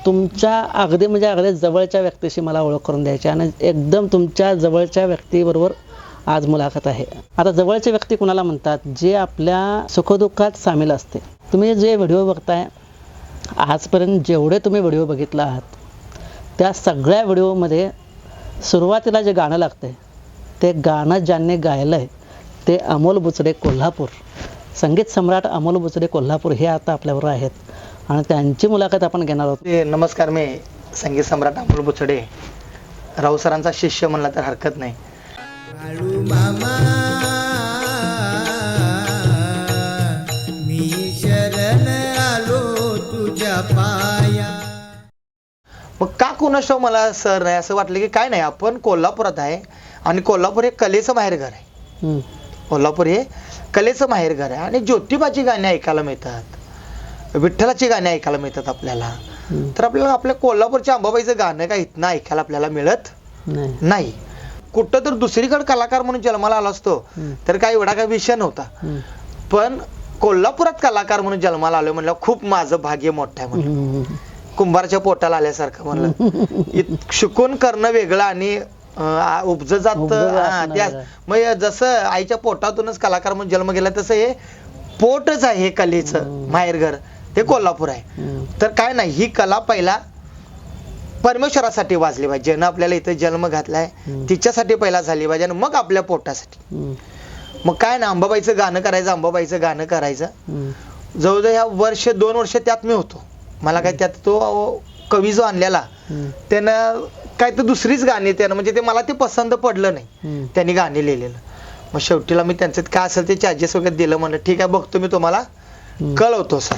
तुमच्या अगदी म्हणजे अगदी जवळच्या व्यक्तीशी मला ओळख करून द्यायची आणि एकदम तुमच्या जवळच्या व्यक्तीबरोबर आज मुलाखत आहे. आता जवळचे व्यक्ती कुणाला म्हणतात? जे आपल्या सुखदुःखात सामील असते. तुम्ही जे व्हिडिओ बघताय, आजपर्यंत जेवढे तुम्ही व्हिडिओ बघितला आहात त्या सगळ्या व्हिडिओमध्ये सुरुवातीला जे गाणं लागते ते गाणं ज्यांनी गायलं आहे ते अमोल बुचडे कोल्हापूर, संगीत सम्राट अमोल बुचडे कोल्हापूर हे आता आपल्याबरोबर आहेत आणि त्यांची मुलाखत आपण घेणार आहोत. नमस्कार, मी संगीत सम्राट अमोल बुचडे, राऊ सरांचा शिष्य म्हणला तर हरकत नाही. मामा मी शरण आलो तुझ्या पाया. मग का कुणास ठाऊक मला सर नाही असं वाटलं की काय नाही, आपण कोल्हापुरात आहे आणि कोल्हापूर हे कलेचं माहेरघर आहे. कोल्हापूर हे कलेचं माहेरघर आहे आणि ज्योतिबाची गाणी ऐकायला मिळतात, विठ्ठलाची गाणी ऐकायला मिळतात आपल्याला. तर आपल्याला आपल्या कोल्हापूरच्या अंबाबाईचं गाणं काय इथनं ऐकायला आपल्याला मिळत नाही. कुठं तर दुसरीकडे कलाकार म्हणून जन्माला आला असतो तर काय एवढा काही विषय नव्हता, पण कोल्हापुरात कलाकार म्हणून जन्माला आलो म्हणलं खूप माझं भाग्य मोठं आहे. म्हणलं कुंभारच्या पोटाला आल्यासारखं. म्हणलं शिकून करणं वेगळं आणि उपजत मग जसं आईच्या पोटातूनच कलाकार म्हणून जन्म गेला तसं हे पोटच आहे, हे कलेचं माहेरघर ते कोल्हापूर आहे. तर काय नाही, ही कला पहिला परमेश्वरासाठी वाजली पाहिजे. ज्यानं आपल्याला इथे जन्म घातलाय तिच्यासाठी पहिला झाली पाहिजे आणि मग आपल्या पोटासाठी. मग काय ना, अंबाबाईचं गाणं करायचं, अंबाबाईचं गाणं करायचं. जवळजवळ ह्या वर्ष 2 वर्ष त्यात मी होतो. मला काय त्यात तो कवी जो आणलेला त्यानं काय तर दुसरीच गाणी त्यानं म्हणजे ते मला ते पसंत पडलं नाही त्यांनी गाणी लिहिलेलं. मग शेवटीला मी त्यांचं काय असेल ते चार्जेस वगैरे दिलं. म्हणलं ठीक आहे, बघतो मी तुम्हाला कळवतो सर.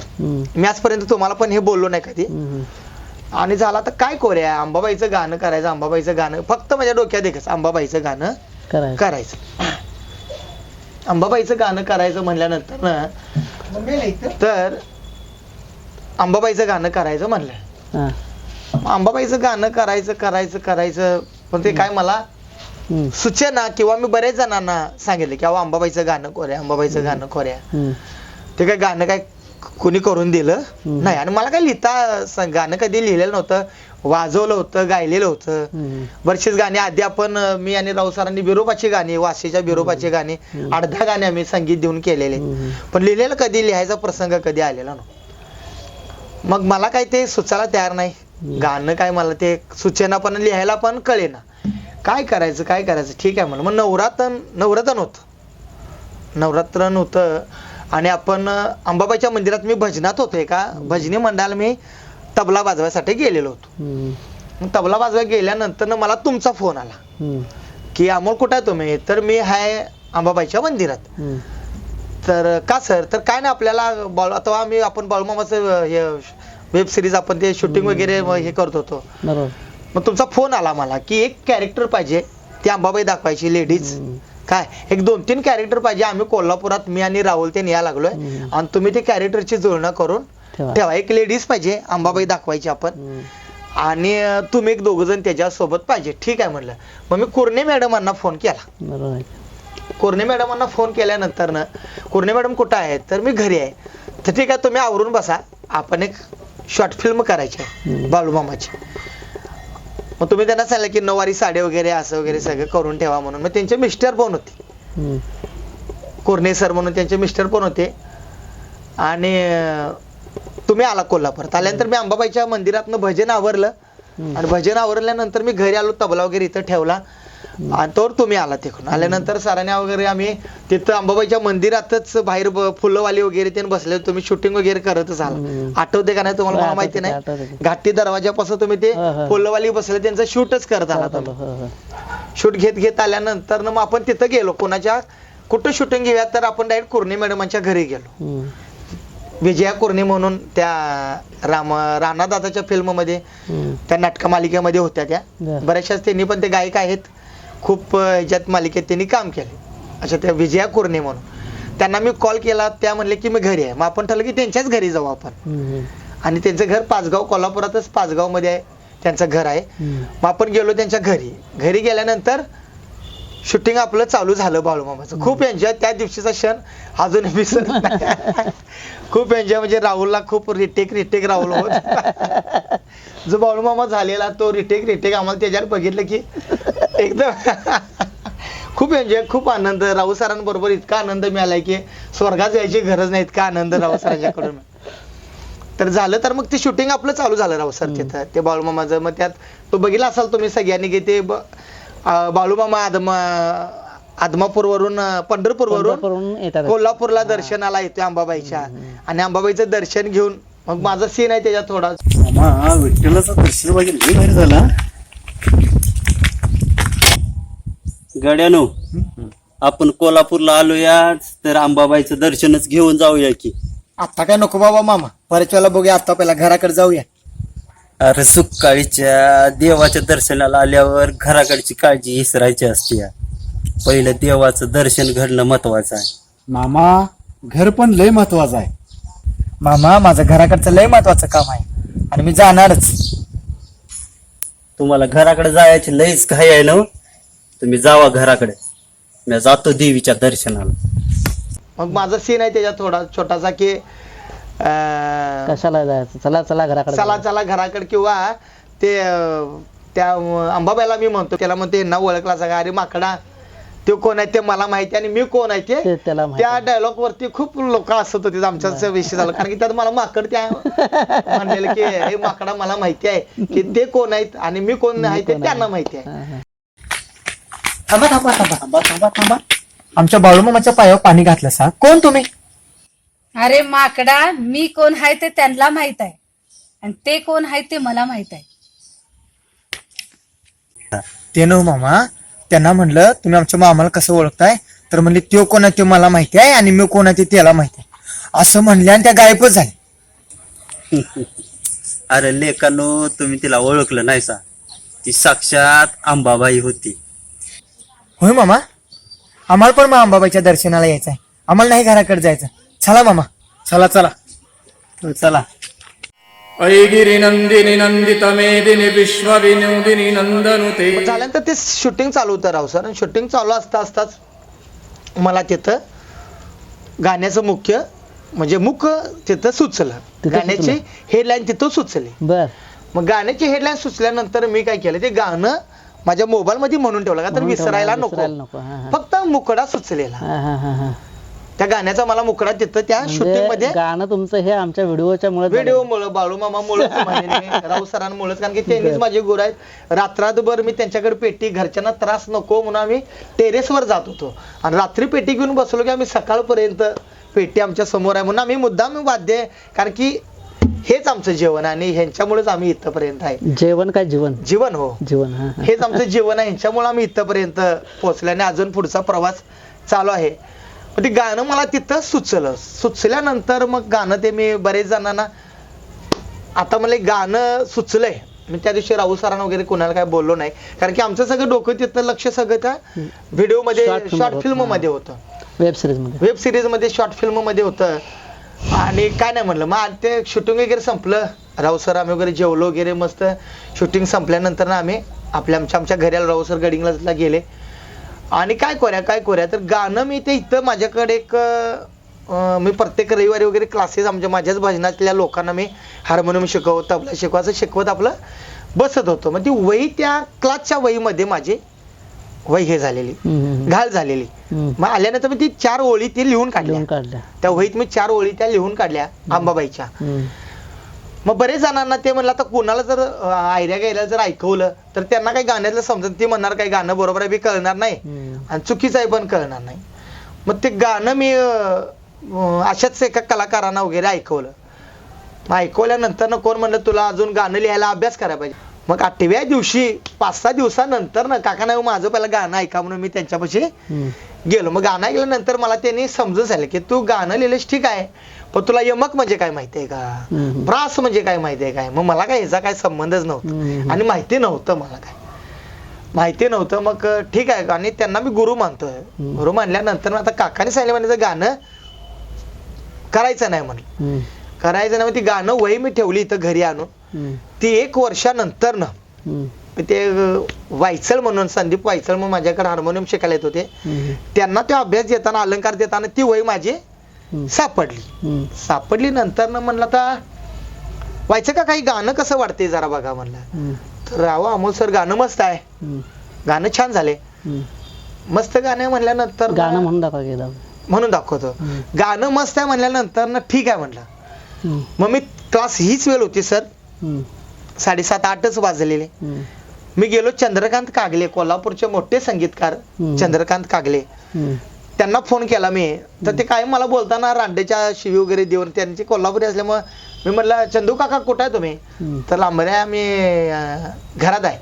मी आजपर्यंत तुम्हाला पण हे बोललो नाही कधी. आणि झाला तर काय करूया, अंबाबाईचं गाणं करायचं. अंबाबाईचं गाणं फक्त माझ्या डोक्यात एकच, अंबाबाईचं गाणं करायचं. अंबाबाईचं गाणं करायचं म्हणल्यानंतर ना तर अंबाबाईचं गाणं करायचं म्हणलं. अंबाबाईचं गाणं करायचं पण ते काय मला सुचेना, किंवा मी बरेच जणांना सांगितलं की अंबाबाईचं गाणं करूया, अंबाबाईचं गाणं करूया. ते काय गाणं काय कोणी करून दिलं नाही. आणि मला काय लिहिता गाणं कधी लिहिलेलं नव्हतं, वाजवलं होतं, गायलेलं होतं. बरीचशीच गाणी आधी आपण मी आणि राऊ सरांनी बिरोबाची गाणी, वाशीच्या बिरोबाची गाणी 8-10 गाणी आम्ही संगीत देऊन केलेले, पण लिहिलेलं कधी लिहायचा प्रसंग कधी आलेला नव्हता. मग मला काय ते सुचायला तयार नाही. गाणं काय मला ते सुचेना, पण लिहायला पण कळेना. काय करायचं ठीक आहे म्हणलं. मग नवरात्र होतं आणि आपण अंबाबाईच्या मंदिरात मी भजनात होतो. एका भजनी मंडळाला मी तबला वाजवायसाठी गेलेलो होतो. मग तबला वाजवायला गेल्यानंतर मला तुमचा फोन आला की अमोल कुठे आहे तुम्ही? तर मी आहे अंबाबाईच्या मंदिरात. तर का सर? तर काय नाही, आपल्याला आता आपण बाळूमामाचं हे वेब सिरीज आपण ते शूटिंग वगैरे हे करत होतो. मग तुमचा फोन आला मला की एक कॅरेक्टर पाहिजे, ती अंबाबाई दाखवायची लेडीज. काय एक 2-3 कॅरेक्टर पाहिजे. आम्ही कोल्हापुरात मी आणि राहुल ते यायला लागलोय आणि तुम्ही ते कॅरेक्टरची जुळणा करून ठेवा. एक लेडीज पाहिजे, अंबाबाई दाखवायची आपण, आणि तुम्ही एक 2 जण त्याच्यासोबत पाहिजे. ठीक आहे म्हणलं. मग मी कुर्णे मॅडमांना फोन केला. कुर्णे मॅडमांना फोन केल्यानंतर ना, कुर्णे मॅडम कुठं आहेत? तर मी घरी आहे. तर ठीक आहे, तुम्ही आवरून बसा, आपण एक शॉर्ट फिल्म करायची आहे बाळूमामाची. मग तुम्ही त्यांना सांगितलं की नऊवारी साडी वगैरे असं वगैरे सगळं करून ठेवा म्हणून. मग त्यांचे मिस्टर पण होते, कुर्णे सर म्हणून त्यांचे मिस्टर पण होते. आणि तुम्ही आला कोल्हापुरात. आल्यानंतर मी अंबाबाईच्या मंदिरातनं भजन आवरलं आणि भजन आवरल्यानंतर मी घरी आलो, तबला वगैरे इथं ठेवला आणि तोवर तुम्ही आला. तिकडून आल्यानंतर सरांनी वगैरे आम्ही तिथं अंबाबाईच्या मंदिरातच बाहेर फुलंवाली वगैरे ते बसले. तुम्ही शूटिंग वगैरे करतच आला, आठवते का नाही तुम्हाला? मला माहिती नाही. घाटी दरवाजापासून तुम्ही ते फुलंवाली बसले, त्यांचं शूटच करत आला. शूट घेत आल्यानंतर मग आपण तिथं गेलो. कुठं शूटिंग घेऊया? तर आपण डायरेक्ट कुर्णे मॅडमांच्या घरी गेलो. विजया कुर्णे म्हणून त्या राणादादाच्या फिल्म मध्ये, त्या नाटक मालिकेमध्ये होत्या त्या. बऱ्याचशाच त्यांनी पण ते गायक आहेत, खूप ह्याच्यात मालिकेत त्यांनी काम केले. अशा त्या विजया कुर्णे म्हणून. त्यांना मी कॉल केला, त्या म्हणले की मी घरी आहे. मग आपण ठरलं की त्यांच्याच घरी जाऊ आपण. आणि त्यांचं घर पाचगाव, कोल्हापुरातच पाचगाव मध्ये आहे त्यांचं घर आहे. मग आपण गेलो त्यांच्या घरी गेल्यानंतर शूटिंग आपलं चालू झालं बाळूमामाचं. खूप एन्जॉय, त्या दिवशीचा क्षण अजून विसरत नाही. खूप एन्जॉय, म्हणजे राहुलला खूप रिटेक राहुल होत. जो बाळूमामा झालेला तो रिटेक आम्हाला त्याच्यावर बघितलं की एकदम खूप एन्जॉय, खूप आनंद. राऊत सरांबरोबर इतका आनंद मिळालाय की स्वर्गात जायची गरज नाही, इतका आनंद राऊत सरांच्याकडून. तर झालं तर मग ते शूटिंग आपलं चालू झालं राऊत सर तिथं ते बाळूमामाचं. मग त्यात तो बघितला असाल तुम्ही सगळ्यांनी की ते बाळूमामा आदमापूरवरून पंढरपूरवरून येतात. कोल्हापूरला दर्शनाला येतोय अंबाबाईच्या, आणि अंबाबाईचं दर्शन घेऊन मग माझा सीन आहे त्याच्यात थोडा. मामा विठ्ठलाचं दर्शन वगैरे लय भारी झाला. गाड्यानो आपण कोल्हापूरला आलोया तर अंबाबाईचं दर्शनच घेऊन जाऊया की. आता काय नको बाबा मामा, बऱ्याच वेळेला बघूया. आता पहिला घराकडे जाऊया. अरे सुकाळीच्या देवाच्या दर्शनाला आल्यावर घराकडची काळजी विसरायची असते. पहिलं देवाचं दर्शन घडणं महत्वाचं आहे. मामा घर पण लय महत्वाचं आहे. मामा माझं घराकडचं लय महत्वाचं काम आहे आणि मी जाणारच. तुम्हाला घराकडे जायची लईच घाई आहे ना. तुम्ही जावा घराकडे, मी जातो देवीच्या दर्शनाला. मग माझा सीन आहे त्याच्यात थोडा छोटासा की कशाला जायचं, चला चला घराकडे चला चला घराकडे, किंवा ते त्या अंबाबाईला मी म्हणतो, त्याला म्हणते ना ओळखला सगळा, अरे माकडा तो कोण आहे ते मला माहिती आणि मी कोण आहे ते ते त्याला माहिती त्या डायलॉग वरती खूप लोक असत होते आमच्याच विषय झाला. कारण की त्यात मला माकड त्या म्हणलेलं की हे माकडा मला माहिती आहे की ते कोण आहेत आणि मी कोण आहे ते त्यांना माहिती आहे. हा, हा. थांबा थांबा थांबा थांबा थांबा थांबा. आमच्या बाळूमामाच्या पायावर पाणी घातलं सा. कोण तुम्ही? अरे माकडा, मी कोण आहे ते त्यांना माहित आहे आणि ते कोण आहे ते मला माहित आहे. ते नो मामा, त्यांना म्हणलं तुम्ही आमच्या मामाला कसं ओळखताय, तर म्हणले तो कोण आहे ते मला माहिती आहे आणि मी कोण आहे ते त्याला माहिती आहे असं म्हणले आणि त्या गायबच झाले. अरे लेकानो, तुम्ही तिला ओळखलं नाही सा. ती साक्षात अंबाबाई होती. होय मामा, आम्हाला पण मग अंबाबाईच्या दर्शनाला यायचं आहे. आम्हाला नाही घराकडे जायचं. चला मामा, चला चला चला. ऐगिरिनन्दिनि नन्दितमेदिनि विश्वविनोदिनि नन्दनुते. मग झाल्यानंतर ते शूटिंग चालू होतं राव सर, आणि शूटिंग चालू असताच मला तिथं गाण्याचं मुख्य तिथं सुचलं. तिथं गाण्याची सुचलं. हेडलाईन तिथं सुचली. बर. मग गाण्याची हेडलाईन सुचल्यानंतर मी काय केलं, ते गाणं माझ्या मोबाईल मध्ये म्हणून ठेवलं, का तर म्हणून ठेवलं, विसरायला विसरायला नको. नको. हा, हा. फक्त मुकडा सुचलेला हा, हा, हा, हा. त्या गाण्याचा मला मुकडा तिथं त्या शूटिंग म्हणजे मध्ये गाणं तुमचं हे आमच्या व्हिडिओच्या मुळे व्हिडिओ मुळे बाळूमामामुळे राव सरांमुळेच, कारण की त्यांनीच माझे गुरु आहेत. रात्रभर मी त्यांच्याकडे पेटी, घरच्यांना त्रास नको म्हणून आम्ही टेरेसवर जात होतो आणि रात्री पेटी घेऊन बसलो की आम्ही सकाळपर्यंत पेटी आमच्या समोर आहे म्हणून आम्ही मुद्दाम वाद्य, कारण की हेच आमचं जीवन आहे आणि ह्यांच्यामुळेच आम्ही इथपर्यंत आहे. जेवण काय जीवन, जीवन हो, जीवन. हा, हा. हेच आमचं जीवन आहे. ह्यांच्यामुळे आम्ही इथपर्यंत पोहोचलो आणि अजून पुढचा प्रवास चालू आहे. पण ते गाणं मला तिथं सुचल्यानंतर मग गाणं ते मी बरेच जणांना, आता मला एक गाणं सुचलंय. मी त्या दिवशी राऊत सरांना वगैरे कोणाला काय बोललो नाही, कारण की आमचं सगळं डोकं तिथं लक्ष सगळं त्या व्हिडिओ मध्ये, शॉर्ट फिल्म मध्ये होतं, वेब सिरीज मध्ये, वेब सिरीज मध्ये, शॉर्ट फिल्म मध्ये होतं. आणि काय नाही म्हणलं, मग ते शूटिंग वगैरे संपलं. राऊत सर आम्ही वगैरे जेवलो वगैरे मस्त. शूटिंग संपल्यानंतर ना आम्ही आमच्या घराला राऊत सर गडिंगला गेले आणि काय करूया तर गाणं मी ते इथं माझ्याकडे एक मी प्रत्येक रविवारी वगैरे क्लासेस माझ्याच भजनातल्या लोकांना मी हार्मोनियम तबला शिकवत आपलं बसत होतो. मग ती वही, त्या क्लासच्या वहीमध्ये माझी वही हे झालेली, घाल झालेली. मग आल्यानंतर मी ती 4 ओळी ती लिहून काढल्या. त्या वहीत मी 4 ओळी त्या लिहून काढल्या अंबाबाईच्या. मग बरेच जणांना ते म्हणलं, आता कोणाला जर आयडिया घ्यायला जर ऐकवलं तर त्यांना काही गाण्यातलं समजत, ती म्हणणार काही गाणं बरोबर आहे बी कळणार नाही आणि चुकीचं आहे पण कळणार नाही. मग ते गाणं मी अशाच एका कलाकारांना वगैरे ऐकवलं. मग ऐकवल्यानंतर कोण म्हणलं तुला अजून गाणं लिहायला अभ्यास करायला पाहिजे. मग 8व्या दिवशी 5-6 दिवसानंतर ना काका नाही माझं पहिलं गाणं ऐका म्हणून मी त्यांच्यापाशी गेलो. मग गाणं ऐकल्यानंतर मला त्यांनी समजून सांगितलं की तू गाणं लिहिलंस ठीक आहे, पण तुला यमक म्हणजे काय माहितीये का, ब्रास म्हणजे काय माहितीये काय. मग मला काय ह्याचा काय संबंधच नव्हता आणि माहिती नव्हतं, मला काय माहिती नव्हतं. मग ठीक आहे, आणि त्यांना मी गुरु मानतोय. गुरु मानल्यानंतर आता काकाने सांगितलं म्हणजे गाणं करायचं नाही म्हणलं, करायचं नाही. ती गाणं वही मी ठेवली इथं घरी आणून. ती 1 वर्षानंतर ना ते वायचळ म्हणून, संदीप वायचळ म्हणून माझ्याकडे हार्मोनियम शिकायला येत होते. त्यांना ते अभ्यास देताना, अलंकार देताना ती वही माझी सापडली. नंतर ना म्हणलं आता व्हायचं का काही गाणं कसं वाटतंय जरा बघा म्हणलं. तर अहो अमोल सर गाणं मस्त आहे, गाणं छान झाले, मस्त गाणं आहे म्हणल्यानंतर गाणं म्हणून दाखवा गेला. म्हणून दाखवतो. गाणं मस्त आहे म्हणल्यानंतर ना ठीक आहे म्हणलं. मग मी क्लास हीच वेळ होती सर, 7:30-8च वाजलेले. मी गेलो चंद्रकांत कागले, कोल्हापूरचे मोठे संगीतकार चंद्रकांत कागले, त्यांना फोन केला मी. तर ते काय मला बोलताना रांडेच्या शिवी वगैरे देऊन, त्यांची कोल्हापुरी असल्यामुळे मी म्हटलं चंदू काका कुठं आहे तुम्ही? तर लांबरे आम्ही घरात आहे,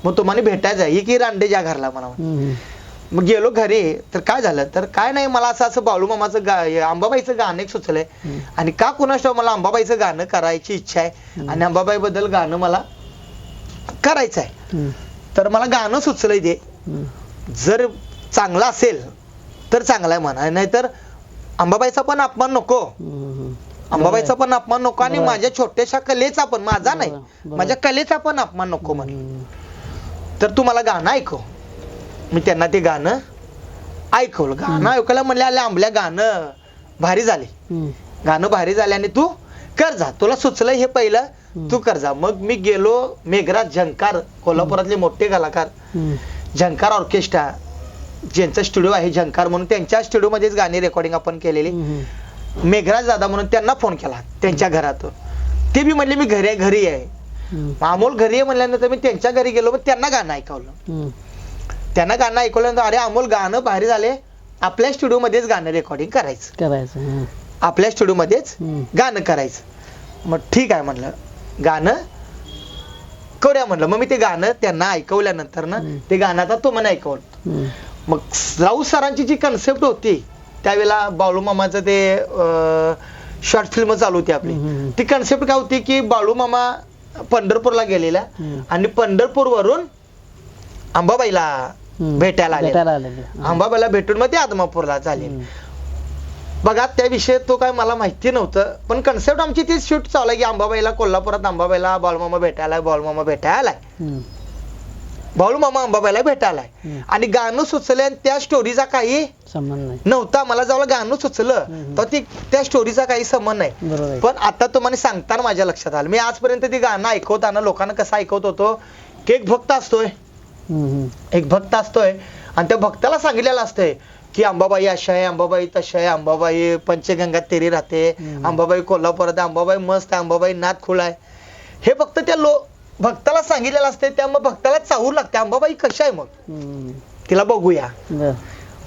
मग तुम्हाला भेटायचं आहे की रांडे ज्या घरला मला. मग गेलो घरी. तर काय झालं, तर काय नाही, मला असं बाळू मामाचं अंबाबाईचं गाणं एक सुचलंय. आणि का कुणास ठाऊक मला अंबाबाईचं गाणं करायची इच्छा आहे आणि अंबाबाई बद्दल गाणं मला करायचं आहे. तर मला गाणं सुचलंय ते, जर चांगलं असेल तर चांगलं आहे म्हणा, नाहीतर अंबाबाईचा पण अपमान नको, अंबाबाईचा पण अपमान नको आणि माझ्या छोट्याशा कलेचा पण, माझा नाही, माझ्या कलेचा पण अपमान नको म्हणे. तर तू मला गाणं ऐकव. मी त्यांना ते गाणं ऐकवलं. गाणं ऐकायला म्हणले आले आंबल्या गाणं भारी झाले, गाणं भारी झाले आणि तू कर जा, तुला सुचलं हे पहिलं तू कर जा. मग मी गेलो. मेघराज झंकार, कोल्हापुरातले मोठे कलाकार, झंकार ऑर्केस्ट्रा ज्यांचा स्टुडिओ आहे झंकार म्हणून, त्यांच्या स्टुडिओ मध्येच गाणी रेकॉर्डिंग आपण केलेली. मेघराज दादा म्हणून त्यांना फोन केला त्यांच्या घरातून. ते बी म्हणले मी घरी आहे. अमोल घरी आहे म्हणल्यानंतर मी त्यांच्या घरी गेलो, मग त्यांना गाणं ऐकवलं. त्यांना गाणं ऐकवल्यानंतर अरे अमोल गाणं भारी झाले, आपल्या स्टुडिओ मध्येच गाणं रेकॉर्डिंग करायचं, आपल्या स्टुडिओ मध्येच गाणं करायचं. मग ठीक आहे म्हणलं, गाणं करूया म्हणलं. मग मी ते गाणं त्यांना ऐकवल्यानंतर ना ते गाणं आता तो मला ऐकवलं. मग राऊत सरांची जी कन्सेप्ट होती त्यावेळेला बाळू मामाचं ते शॉर्ट फिल्म चालू होती आपली, ती कन्सेप्ट काय होती की बाळू मामा पंढरपूरला गेलेला आणि पंढरपूर वरून अंबाबाईला भेटायला आले, अंबाबाईला भेटून मग ते आदमापूरला झाले. बघा त्याविषयी तो काय मला माहिती नव्हतं, पण कन्सेप्ट आमची ती शूट चालू आहे की अंबाबाईला, कोल्हापुरात अंबाबाईला बाळूमामा भेटायला, बाळूमामा भेटायला, बाळूमामा अंबाबाईला भेटायला. आणि गाणं सुचलं आणि त्या स्टोरीचा काही संबंध नव्हता. मला जेव्हा गाणं सुचलं तर त्या स्टोरीचा काही संबंध नाही. पण आता तुम्हाला सांगताना माझ्या लक्षात आलं, मी आजपर्यंत ती गाणं ऐकवताना लोकांना कसं ऐकवत होतो की एक भक्त असतोय, एक भक्त असतोय आणि त्या भक्ताला सांगितलेलं असतंय की अंबाबाई अशा आहे, अंबाबाई तशा आहे, अंबाबाई पंचगंगा तेरी राहते, अंबाबाई कोल्हापुरात, अंबाबाई मस्त आहे, अंबाबाई नाथ खुळ आहे. हे फक्त त्या भक्ताला सांगितलेलं असते, त्यामुळे भक्ताला चाहूल लागते अंबाबाई कशा आहे, मग तिला बघूया.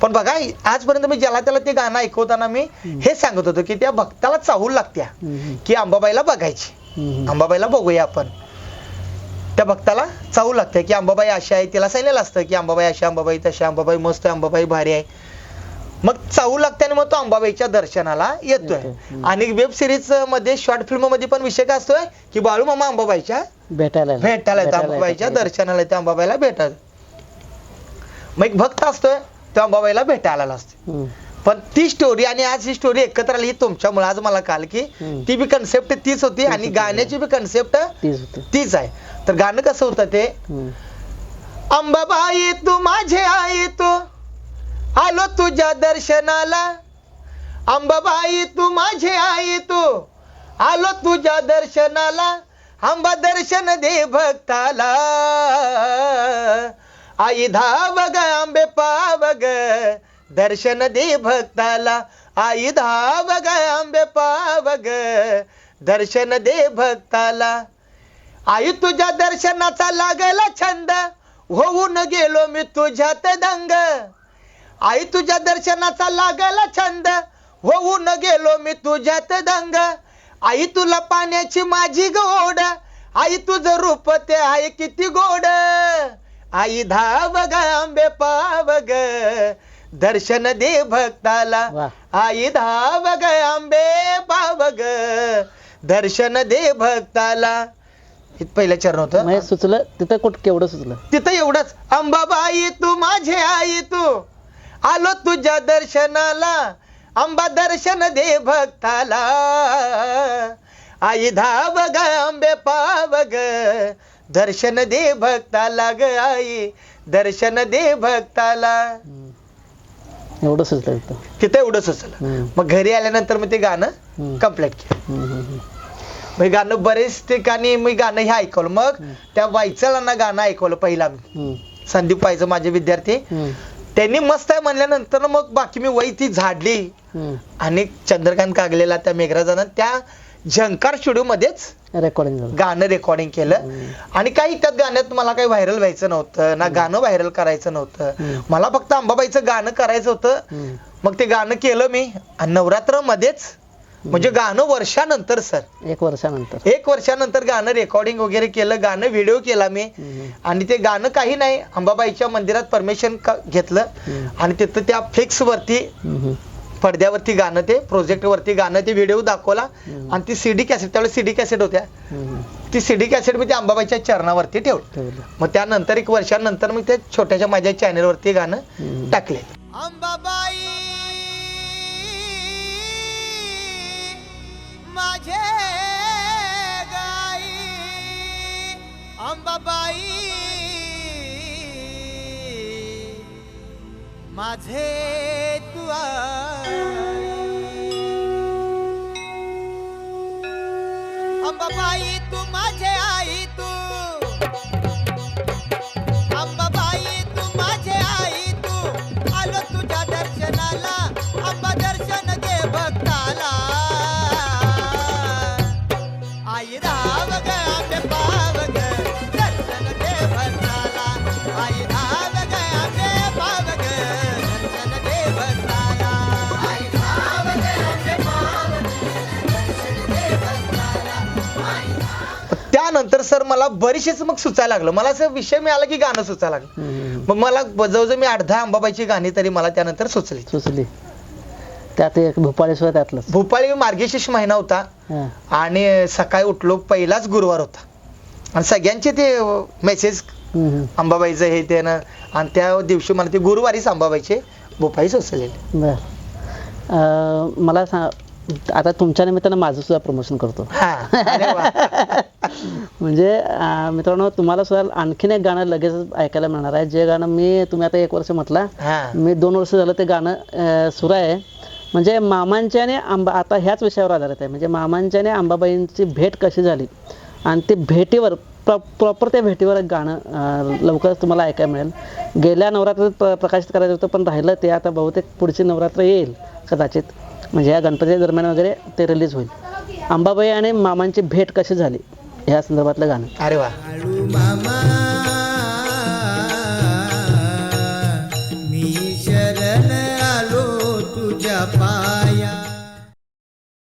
पण बघा आजपर्यंत मी ज्याला त्याला ते गाणं ऐकवताना मी हे सांगत होतो की त्या भक्ताला चाहूल लागत्या की अंबाबाईला बघायची, अंबाबाईला बघूया आपण. त्या भक्ताला चाहूल लागते की अंबाबाई अशा आहे, तिला सांगितलेलं असतं की अंबाबाई अशा, अंबाबाई तशा, अंबाबाई मस्त आहे, अंबाबाई भारी आहे. मग चाहू लागते आणि मग तो अंबाबाईच्या दर्शनाला येतोय. आणि वेब सिरीज मध्ये शॉर्ट फिल्म मध्ये पण विषय काय असतोय की बाळू मामा अंबाबाईच्या भेटायला येतो, अंबाबाईच्या दर्शनाला येतो, अंबाबाईला भेटायला. मग एक भक्त असतोय तो अंबाबाईला भेटायला असतो. पण ती स्टोरी आणि आज ही स्टोरी एकत्र आली ही तुमच्यामुळे. आज मला कळलं की ती बी कन्सेप्ट तीच होती आणि गाण्याची बी कन्सेप्ट तीच आहे. तर गाणं कसं होतं ते, अंबाबाई तू माझे आई तू आलो तुझ्या दर्शनाला, अंबाबाई तू माझे आई तू आलो तुझ्या दर्शनाला, अंबा दर्शन दे भक्ताला, आई धाव ग आंबे पाव ग दर्शन दे भक्ताला, आई धाव ग आंबे पाव ग दर्शन दे भक्ताला. आई तुझ्या दर्शनाचा लागला छंद, होऊन गेलो मी तुझ्यात दंग, आई तुझ्या दर्शनाचा लागला छंद, होऊन गेलो मी तुझ्यात दंग, आई तुला पाण्याची माझी गोड, आई तुझं रूप ते आहे किती गोड, आई धाव ग आंबे पाव ग दर्शन दे भक्ताला, आई धाव ग आंबे पाव ग दर्शन दे भक्ताला. पहिलं चरण होतं सुचलं तिथं केवढं सुचलं तिथं एवढंच, अंबाबाई तू माझे आई तू आलो तुझ्या दर्शनाला, अंबा दर्शन दे भक्ताला, आई धाव ग आंबे पाव ग दर्शन दे भक्ताला ग, आई दर्शन दे भक्ताला. एवढं सुचलं तिथं एवढं सुचलं. मग घरी आल्यानंतर मग ते गाणं कम्प्लीट केलं. मी गाणं बरेच ठिकाणी मी गाणं हे ऐकवलं. मग त्या वायचळांना गाणं ऐकवलं पहिला मी. हम्म, संदीप वायचं माझे विद्यार्थी, हम्म, त्यांनी मस्त आहे म्हणल्यानंतर मग बाकी मी वही ती झाडली हम्म. आणि चंद्रकांत कागलेला त्या मेघराजानं त्या झंकार स्टुडिओ मध्येच रेकॉर्डिंग झालं. गाणं रेकॉर्डिंग केलं. आणि काही त्यात गाण्यात मला काही व्हायरल व्हायचं नव्हतं ना, गाणं व्हायरल करायचं नव्हतं. मला फक्त अंबाबाईचं गाणं करायचं होतं. हम्म, मग ते गाणं केलं मी आणि नवरात्रमध्येच, म्हणजे गाणं वर्षानंतर सर, 1 वर्षानंतर. 1 वर्षानंतर गाणं रेकॉर्डिंग वगैरे केलं, गाणं व्हिडिओ केला मी. आणि ते गाणं काही नाही, अंबाबाईच्या मंदिरात परमिशन घेतलं आणि तिथं त्या फ्लिक्स वरती हम्म, पडद्यावरती गाणं, ते प्रोजेक्ट वरती गाणं, ते व्हिडिओ दाखवला. आणि ती सीडी कॅसेट, त्यावेळेस सीडी कॅसेट होत्या, हम्म. ती सीडी कॅसेट मी त्या अंबाबाईच्या चरणावरती ठेवली. ठेवलं. मग त्यानंतर 1 वर्षानंतर मी ते छोट्याशा माझ्या चॅनलवरती गाणं टाकले. अंबाबाई माझे गाई, अंबाबाई माझे तू आई. अंबाबाई तू माझे आई, तू अंबाबाई तू माझे आई, तू आलो तुझ्या दर्शनाला, अंबा दर्शन दे भक्ताला. आई धाव ग आंबे पाव ग, दर्शन दे भक्ताला. आई धाव ग आंबे पाव ग, दर्शन दे भक्ताला. आई धाव ग आंबे पाव ग, दर्शन दे भक्ताला. त्यानंतर सर मला बरीचशीच मग सुचायला लागलं. मला असं विषय मिळाला की गाणं सुचायला लागलं. हम्म. मग मला जवळजवळ मी 8-10 अंबाबाईची गाणी तरी मला त्यानंतर सुचली. सुचली. त्यात एक भोपाळेश्वर त्यातलंच. भोपाळी मार्गशीर्ष महिना होता हा. आणि सकाळी उठलो, पहिलाच गुरुवार होता आणि सगळ्यांचे ते मेसेज हम्म, अंबाबाईचं हे ते ना, आणि त्या दिवशी मला ते गुरुवारीच अंबाबाईचे भोपाळी सुचलेले. बर. मला सांग, आता तुमच्या निमित्तानं माझं सुद्धा प्रमोशन करतो. हा, अरे वा. म्हणजे मित्रांनो, तुम्हाला सुद्धा आणखीन एक गाणं लगेच ऐकायला मिळणार आहे. जे गाणं तुम्ही आता 1 वर्ष म्हटला, हा. मी 2 वर्ष झालं ते गाणं सुरू आहे. म्हणजे मामांच्या आणि आता ह्याच विषयावर आधारित आहे. म्हणजे मामांच्या आणि अंबाबाईंची भेट कशी झाली आणि ते भेटीवर प्रॉपर त्या भेटीवर एक गाणं लवकरच तुम्हाला ऐकायला मिळेल. गेल्या नवरात्रात प्रकाशित करायचं होतं, पण राहिलं ते. आता बहुतेक पुढची नवरात्र येईल कदाचित, म्हणजे या गणपती दरम्यान वगैरे ते रिलीज होईल. अंबाबाई आणि मामांची भेट कशी झाली ह्या संदर्भातलं गाणं. अरे वा. बाळू मामा